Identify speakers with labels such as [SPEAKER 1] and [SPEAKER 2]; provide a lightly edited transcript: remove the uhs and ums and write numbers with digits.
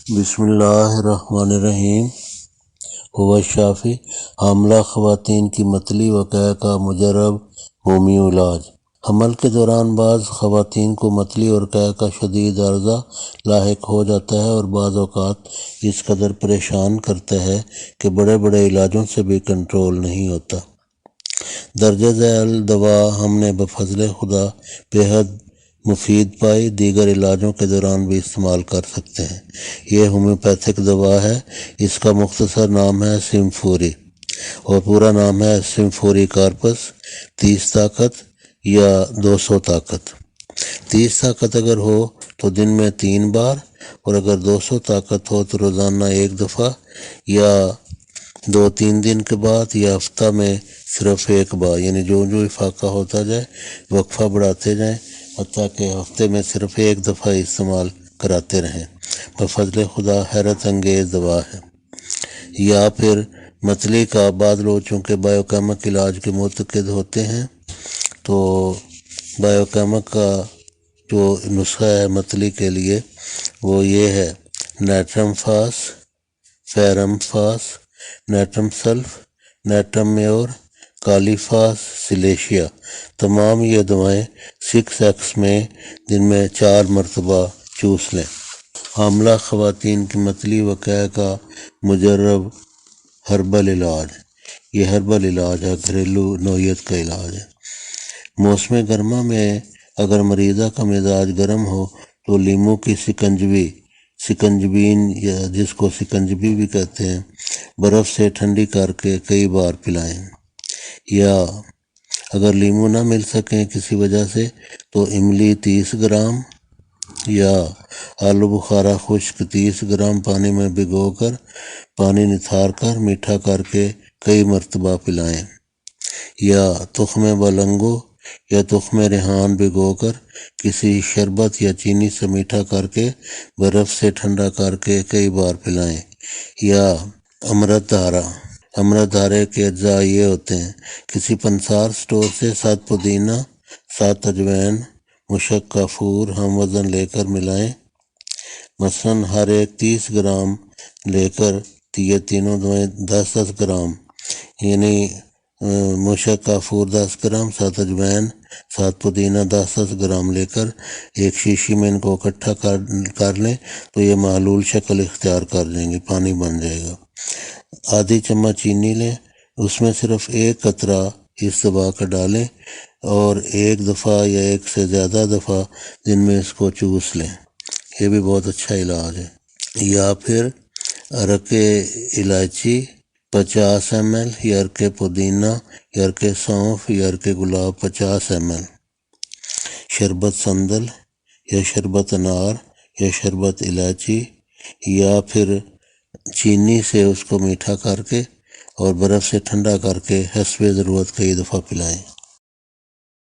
[SPEAKER 1] بسم اللہ الرحمن الرحیم۔ ہوا شافی حاملہ خواتین کی متلی وقع کا مجرب ہومیو علاج۔ حمل کے دوران بعض خواتین کو متلی اور قے کا شدید عرضہ لاحق ہو جاتا ہے اور بعض اوقات اس قدر پریشان کرتا ہے کہ بڑے بڑے علاجوں سے بھی کنٹرول نہیں ہوتا۔ درجہ ذیل دوا ہم نے بفضل خدا بے حد مفید پائی، دیگر علاجوں کے دوران بھی استعمال کر سکتے ہیں۔ یہ ہومیوپیتھک دوا ہے۔ اس کا مختصر نام ہے سمفوری اور پورا نام ہے سمفوری کارپس۔ 30 طاقت یا 200 طاقت۔ 30 طاقت اگر ہو تو دن میں 3 بار، اور اگر 200 طاقت ہو تو روزانہ 1 دفعہ، یا 2-3 دن کے بعد، یا ہفتہ میں صرف 1 بار، یعنی جو افاقہ ہوتا جائے وقفہ بڑھاتے جائیں حتیٰ کہ ہفتے میں صرف 1 دفعہ استعمال کراتے رہیں۔ بفضل خدا حیرت انگیز دوا ہے۔ یا پھر متلی کا بعض لوگ چونکہ بایو کیمک علاج کے معتقد ہوتے ہیں، تو بایو کیمک کا جو نسخہ ہے متلی کے لیے وہ یہ ہے: نیٹرم فاس، فیرم فاس، نیٹرم سلف، نیٹرم میور، کالی فاس، سلیشیا۔ تمام یہ دوائیں 6x میں دن میں 4 مرتبہ چوس لیں۔ حاملہ خواتین کی متلی وقع کا مجرب ہربل علاج۔ یہ ہربل علاج ہے، گھریلو نوعیت کا علاج ہے۔ موسم گرما میں اگر مریضہ کا مزاج گرم ہو تو لیموں کی سکنجبین یا جس کو سکنجبی بھی کہتے ہیں، برف سے ٹھنڈی کر کے کئی بار پلائیں۔ یا اگر لیموں نہ مل سکیں کسی وجہ سے تو املی 30 گرام یا آلو بخارا خشک 30 گرام پانی میں بھگو کر پانی نتھار کر میٹھا کر کے کئی مرتبہ پلائیں۔ یا تخم بلنگو یا تخم ریحان بھگو کر کسی شربت یا چینی سے میٹھا کر کے برف سے ٹھنڈا کر کے کئی بار پلائیں۔ یا امرت دھارے کے اجزاء یہ ہوتے ہیں: کسی پنسار سٹور سے 7 پودینہ، 7 اجوین، مشک کافور ہم وزن لے کر ملائیں۔ مثلاً ہر ایک 30 گرام لے کر یہ تینوں دوائیں 10-10 گرام، یعنی مشک کافور 10 گرام، 7 اجوین، 7 پودینہ 10-10 گرام لے کر ایک شیشی میں ان کو اکٹھا کر لیں تو یہ محلول شکل اختیار کر جائیں گے، پانی بن جائے گا۔ آدھی چمچ چینی لیں، اس میں صرف 1 قطرہ اس دوا کا ڈالیں اور 1 دفعہ یا 1 سے زیادہ دفعہ دن میں اس کو چوس لیں۔ یہ بھی بہت اچھا علاج ہے۔ یا پھر عرق الائچی 50 ml، یا عرق پودینہ، یا عرق سونف، یا عرق گلاب 50 ml، شربت سندل یا شربت انار یا شربت الائچی، یا پھر چینی سے اس کو میٹھا کر کے اور برف سے ٹھنڈا کر کے حسب ضرورت کئی دفعہ پلائیں۔